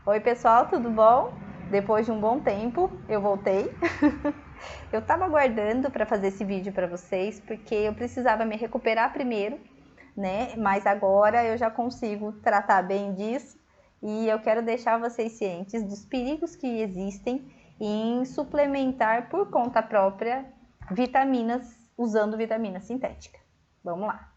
Oi pessoal, tudo bom? Depois de um bom tempo, eu voltei. Eu tava aguardando para fazer esse vídeo para vocês, porque eu precisava me recuperar primeiro, né? Mas agora eu já consigo tratar bem disso e eu quero deixar vocês cientes dos perigos que existem em suplementar por conta própria vitaminas, usando vitamina sintética. Vamos lá!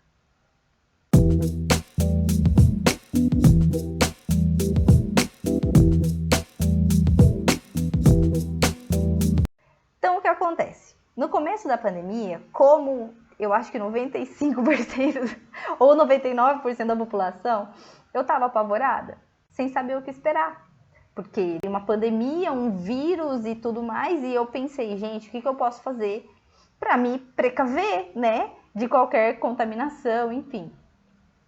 Então, o que acontece? No começo da pandemia, como eu acho que 95% ou 99% da população, eu estava apavorada, sem saber o que esperar. Porque uma pandemia, um vírus e tudo mais, e eu pensei, gente, o que eu posso fazer para me precaver, né, de qualquer contaminação, enfim.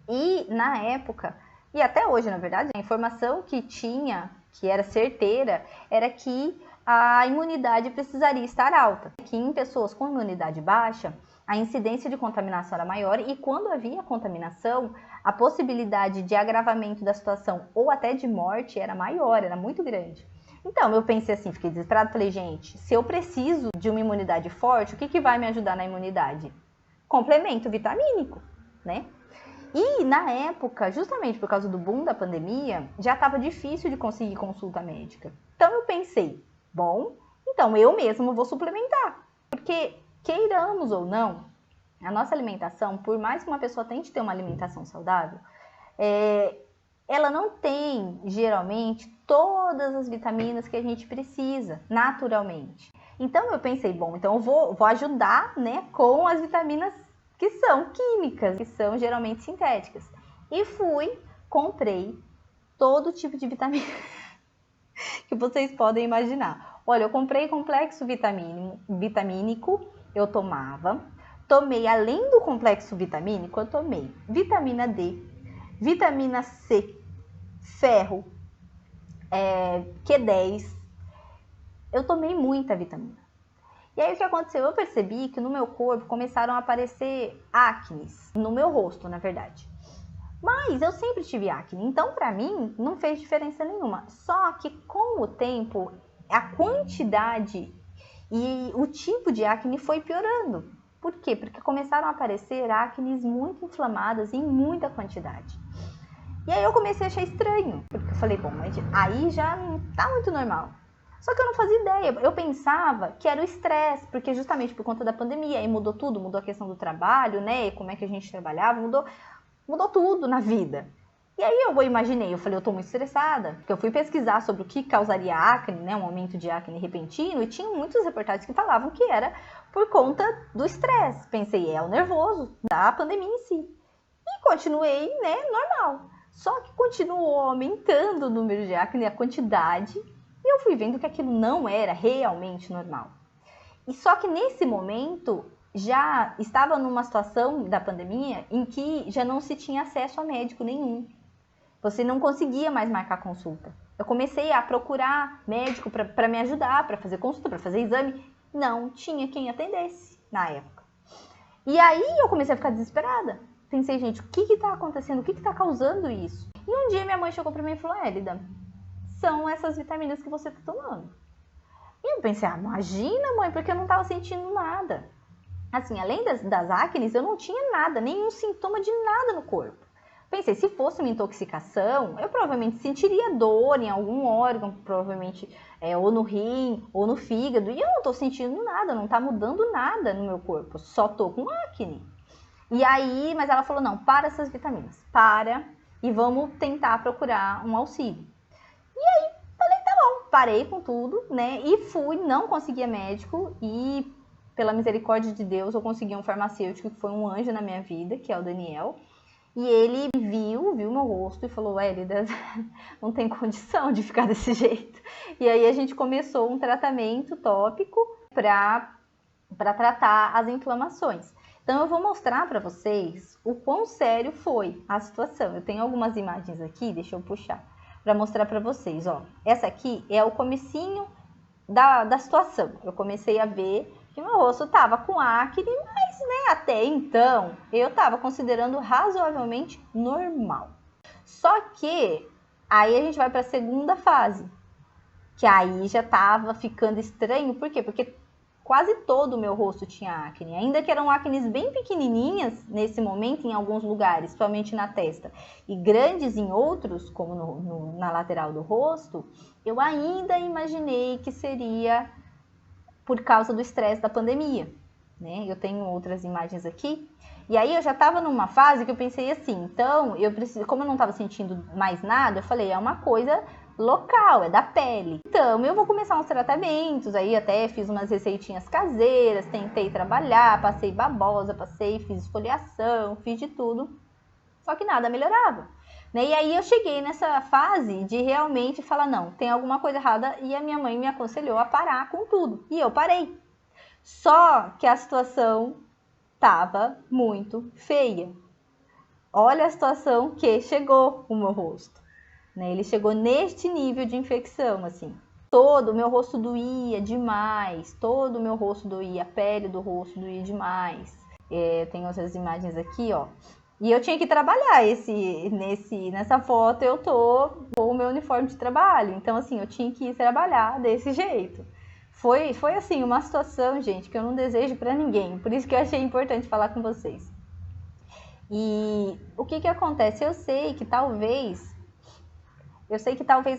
E na época, e até hoje, na verdade, a informação que tinha, que era certeira, era que a imunidade precisaria estar alta. Que em pessoas com imunidade baixa, a incidência de contaminação era maior e quando havia contaminação, a possibilidade de agravamento da situação ou até de morte era maior, era muito grande. Então, eu pensei assim, fiquei desesperada, falei, gente, se eu preciso de uma imunidade forte, o que vai me ajudar na imunidade? Complemento vitamínico, né? E na época, justamente por causa do boom da pandemia, já estava difícil de conseguir consulta médica. Então eu pensei, bom, então eu mesmo vou suplementar. Porque, queiramos ou não, a nossa alimentação, por mais que uma pessoa tente ter uma alimentação saudável, ela não tem, geralmente, todas as vitaminas que a gente precisa, naturalmente. Então eu pensei, bom, então eu vou ajudar, né, com as vitaminas que são químicas, que são geralmente sintéticas. E comprei todo tipo de vitamina que vocês podem imaginar. Olha, eu comprei complexo vitamínico, eu tomei além do complexo vitamínico, eu tomei vitamina D, vitamina C, ferro, Q10, eu tomei muita vitamina. E aí o que aconteceu? Eu percebi que no meu corpo começaram a aparecer acnes, no meu rosto, na verdade. Mas eu sempre tive acne, então pra mim não fez diferença nenhuma. Só que com o tempo, a quantidade e o tipo de acne foi piorando. Por quê? Porque começaram a aparecer acnes muito inflamadas em muita quantidade. E aí eu comecei a achar estranho, porque eu falei, bom, mas aí já não tá muito normal. Só que eu não fazia ideia, eu pensava que era o estresse, porque justamente por conta da pandemia, aí mudou tudo, mudou a questão do trabalho, né, como é que a gente trabalhava, mudou tudo na vida. E aí eu imaginei, eu falei, eu tô muito estressada, porque eu fui pesquisar sobre o que causaria acne, né, um aumento de acne repentino, e tinha muitas reportagens que falavam que era por conta do estresse. Pensei, é o nervoso da pandemia em si. E continuei, né, normal. Só que continuou aumentando o número de acne, a quantidade, e eu fui vendo que aquilo não era realmente normal. E só que nesse momento já estava numa situação da pandemia em que já não se tinha acesso a médico nenhum. Você não conseguia mais marcar consulta. Eu comecei a procurar médico para me ajudar, para fazer consulta, para fazer exame. Não tinha quem atendesse na época. E aí eu comecei a ficar desesperada. Pensei, gente, o que está acontecendo? O que está causando isso? E um dia minha mãe chegou para mim e falou, Élida, são essas vitaminas que você está tomando. E eu pensei, imagina, mãe, porque eu não estava sentindo nada. Assim, além das acnes, eu não tinha nada, nenhum sintoma de nada no corpo. Pensei, se fosse uma intoxicação, eu provavelmente sentiria dor em algum órgão, provavelmente ou no rim, ou no fígado, e eu não estou sentindo nada, não está mudando nada no meu corpo, só estou com acne. E aí, mas ela falou, não, para essas vitaminas, para e vamos tentar procurar um auxílio. E aí, falei, tá bom, parei com tudo, né, e não conseguia médico e pela misericórdia de Deus eu consegui um farmacêutico que foi um anjo na minha vida, que é o Daniel, e ele viu meu rosto e falou, Élida, não tem condição de ficar desse jeito. E aí a gente começou um tratamento tópico para tratar as inflamações. Então eu vou mostrar para vocês o quão sério foi a situação. Eu tenho algumas imagens aqui, deixa eu puxar, para mostrar para vocês. Ó, essa aqui é o comecinho da situação. Eu comecei a ver que meu rosto estava com acne, mas né, até então eu estava considerando razoavelmente normal. Só que Aí a gente vai para a segunda fase, que aí já tava ficando estranho. Por quê? Porque quase todo o meu rosto tinha acne, ainda que eram acnes bem pequenininhas nesse momento em alguns lugares, somente na testa, e grandes em outros, como na lateral do rosto. Eu ainda imaginei que seria por causa do estresse da pandemia, né? Eu tenho outras imagens aqui. E aí eu já estava numa fase que eu pensei assim, então eu preciso, como eu não estava sentindo mais nada, eu falei, é uma coisa local, é da pele. Então eu vou começar uns tratamentos, aí até fiz umas receitinhas caseiras, tentei trabalhar, passei babosa, fiz esfoliação, fiz de tudo, só que nada melhorava. E aí eu cheguei nessa fase de realmente falar, não, tem alguma coisa errada, e a minha mãe me aconselhou a parar com tudo. E eu parei. Só que a situação estava muito feia. Olha a situação que chegou o meu rosto. Ele chegou neste nível de infecção, assim. Todo o meu rosto doía demais, todo o meu rosto doía, a pele do rosto doía demais. Tem outras imagens aqui, ó. E eu tinha que trabalhar nessa foto eu tô com o meu uniforme de trabalho. Então, assim, eu tinha que ir trabalhar desse jeito. Foi assim, uma situação, gente, que eu não desejo pra ninguém. Por isso que eu achei importante falar com vocês. E o que acontece? Eu sei que talvez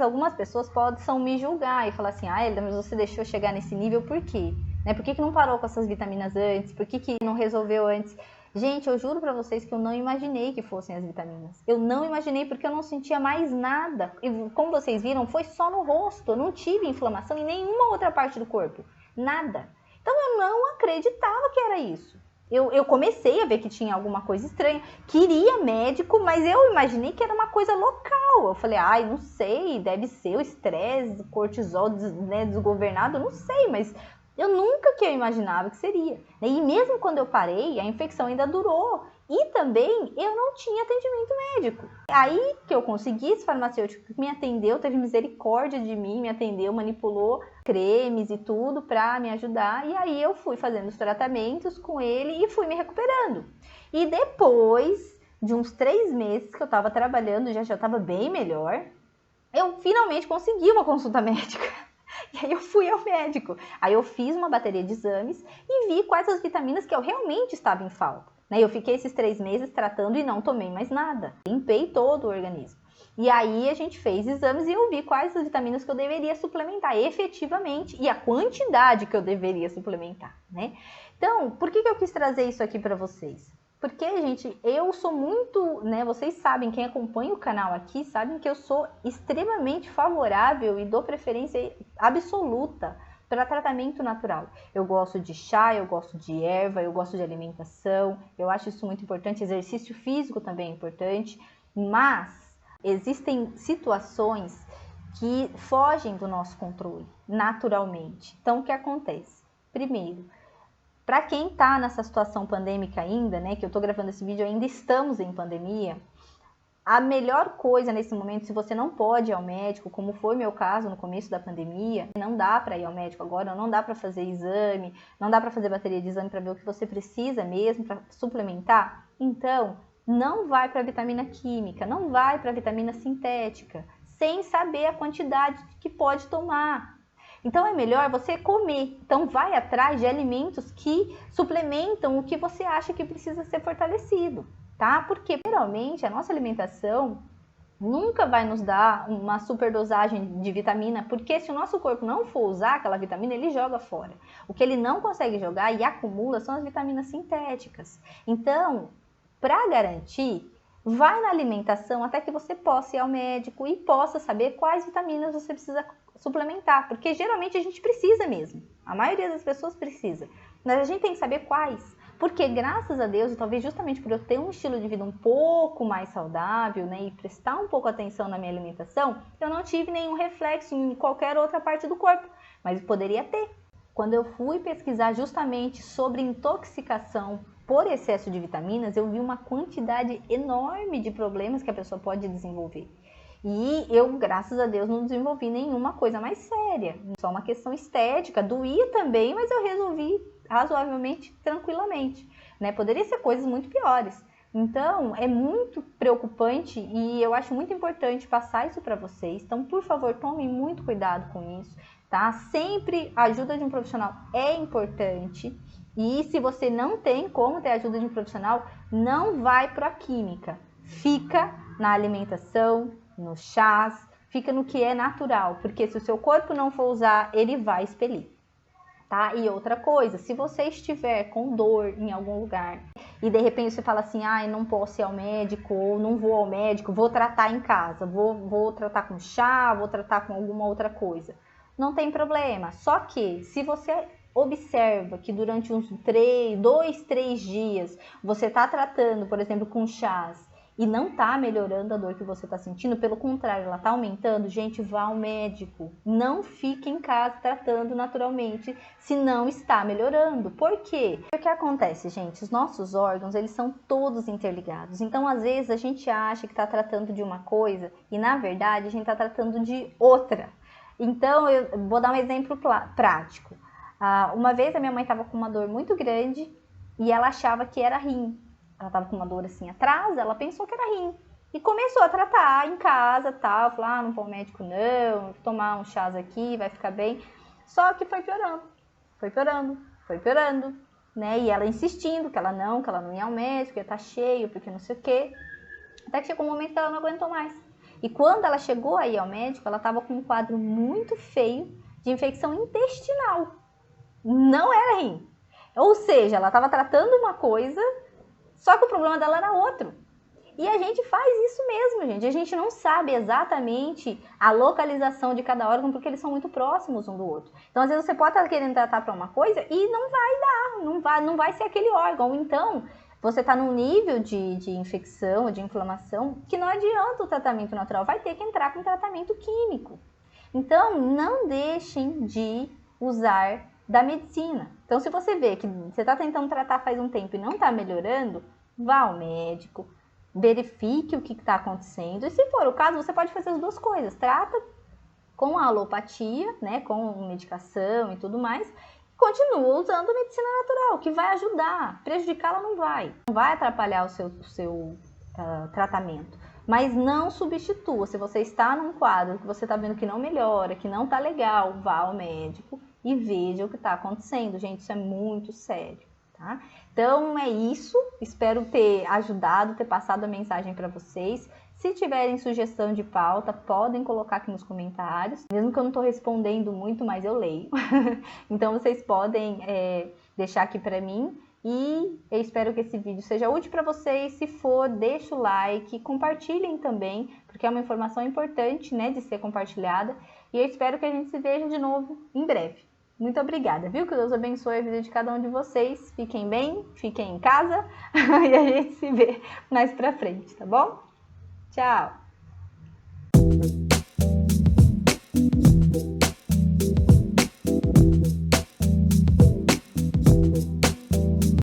algumas pessoas possam me julgar e falar assim, Elida, mas você deixou chegar nesse nível por quê? Por que não parou com essas vitaminas antes? Por que não resolveu antes? Gente, eu juro pra vocês que eu não imaginei que fossem as vitaminas. Eu não imaginei porque eu não sentia mais nada. E como vocês viram, foi só no rosto. Eu não tive inflamação em nenhuma outra parte do corpo. Nada. Então eu não acreditava que era isso. Eu comecei a ver que tinha alguma coisa estranha. Queria médico, mas eu imaginei que era uma coisa local. Eu falei, não sei, deve ser o estresse, o cortisol, desgovernado, não sei, mas eu nunca que eu imaginava que seria. E mesmo quando eu parei, a infecção ainda durou. E também eu não tinha atendimento médico. Aí que eu consegui, esse farmacêutico me atendeu, teve misericórdia de mim, me atendeu, manipulou cremes e tudo para me ajudar. E aí eu fui fazendo os tratamentos com ele e fui me recuperando. E depois de uns 3 meses que eu estava trabalhando, já estava bem melhor, eu finalmente consegui uma consulta médica. E aí eu fui ao médico. Aí eu fiz uma bateria de exames e vi quais as vitaminas que eu realmente estava em falta. Eu fiquei esses 3 meses tratando e não tomei mais nada. Limpei todo o organismo. E aí a gente fez exames e eu vi quais as vitaminas que eu deveria suplementar efetivamente e a quantidade que eu deveria suplementar, Então, por que eu quis trazer isso aqui para vocês? Porque, gente, eu sou muito, vocês sabem, quem acompanha o canal aqui, sabem que eu sou extremamente favorável e dou preferência absoluta para tratamento natural. Eu gosto de chá, eu gosto de erva, eu gosto de alimentação, eu acho isso muito importante, exercício físico também é importante, mas existem situações que fogem do nosso controle, naturalmente. Então, o que acontece? Primeiro, para quem está nessa situação pandêmica ainda, que eu estou gravando esse vídeo, ainda estamos em pandemia, a melhor coisa nesse momento, se você não pode ir ao médico, como foi meu caso no começo da pandemia, não dá para ir ao médico agora, não dá para fazer exame, não dá para fazer bateria de exame para ver o que você precisa mesmo, para suplementar, então não vai para a vitamina química, não vai para a vitamina sintética, sem saber a quantidade que pode tomar. Então é melhor você comer. Então vai atrás de alimentos que suplementam o que você acha que precisa ser fortalecido, tá? Porque geralmente a nossa alimentação nunca vai nos dar uma superdosagem de vitamina, porque se o nosso corpo não for usar aquela vitamina, ele joga fora. O que ele não consegue jogar e acumula são as vitaminas sintéticas. Então, para garantir, vai na alimentação até que você possa ir ao médico e possa saber quais vitaminas você precisa suplementar, porque geralmente a gente precisa mesmo, a maioria das pessoas precisa, mas a gente tem que saber quais, porque graças a Deus, e talvez justamente por eu ter um estilo de vida um pouco mais saudável, e prestar um pouco atenção na minha alimentação, eu não tive nenhum reflexo em qualquer outra parte do corpo, mas poderia ter. Quando eu fui pesquisar justamente sobre intoxicação por excesso de vitaminas, eu vi uma quantidade enorme de problemas que a pessoa pode desenvolver. E eu, graças a Deus, não desenvolvi nenhuma coisa mais séria. Só uma questão estética, doía também, mas eu resolvi razoavelmente, tranquilamente. Poderia ser coisas muito piores, Então, é muito preocupante e eu acho muito importante passar isso para vocês. Então, por favor, tomem muito cuidado com isso, tá? Sempre a ajuda de um profissional é importante. E se você não tem como ter a ajuda de um profissional, não vai para a química. Fica na alimentação, nos chás, fica no que é natural. Porque se o seu corpo não for usar, ele vai expelir. Tá? E outra coisa, se você estiver com dor em algum lugar e de repente você fala assim, ah, eu não posso ir ao médico, ou não vou ao médico, vou tratar em casa, vou tratar com chá, vou tratar com alguma outra coisa. Não tem problema, só que se você observa que durante uns 2, 3 dias você está tratando, por exemplo, com chás, e não está melhorando a dor que você está sentindo, pelo contrário, ela está aumentando, gente, vá ao médico. Não fique em casa tratando naturalmente se não está melhorando. Por quê? O que acontece, gente? Os nossos órgãos, eles são todos interligados. Então, às vezes, a gente acha que está tratando de uma coisa e, na verdade, a gente está tratando de outra. Então, eu vou dar um exemplo prático. Uma vez a minha mãe estava com uma dor muito grande e ela achava que era rim. Ela tava com uma dor assim atrás, ela pensou que era rim. E começou a tratar em casa, tal. Falou, não vou ao médico não, vou tomar um chás aqui, vai ficar bem. Só que foi piorando, né? E ela insistindo que ela não ia ao médico, ia estar cheio, porque não sei o quê. Até que chegou um momento que ela não aguentou mais. E quando ela chegou aí ao médico, ela tava com um quadro muito feio de infecção intestinal. Não era rim. Ou seja, ela tava tratando uma coisa, só que o problema dela era outro. E a gente faz isso mesmo, gente. A gente não sabe exatamente a localização de cada órgão, porque eles são muito próximos um do outro. Então, às vezes, você pode estar querendo tratar para uma coisa e não vai dar, não vai ser aquele órgão. Então, você está num nível de infecção, de inflamação, que não adianta o tratamento natural, vai ter que entrar com tratamento químico. Então, não deixem de usar da medicina. Então, se você vê que você está tentando tratar faz um tempo e não está melhorando, vá ao médico, verifique o que está acontecendo. E se for o caso, você pode fazer as duas coisas. Trata com a alopatia, né, com medicação e tudo mais. E continua usando a medicina natural, que vai ajudar. Prejudicá-la não vai. Não vai atrapalhar o seu tratamento. Mas não substitua. Se você está num quadro que você está vendo que não melhora, que não está legal, vá ao médico e veja o que está acontecendo. Gente, isso é muito sério, tá? Então é isso. Espero ter ajudado, ter passado a mensagem para vocês. Se tiverem sugestão de pauta, podem colocar aqui nos comentários. Mesmo que eu não estou respondendo muito, mas eu leio. Então vocês podem deixar aqui para mim. E eu espero que esse vídeo seja útil para vocês. Se for, deixa o like, compartilhem também, porque é uma informação importante, né, de ser compartilhada. E eu espero que a gente se veja de novo em breve. Muito obrigada, viu? Que Deus abençoe a vida de cada um de vocês. Fiquem bem, fiquem em casa e a gente se vê mais pra frente, tá bom? Tchau!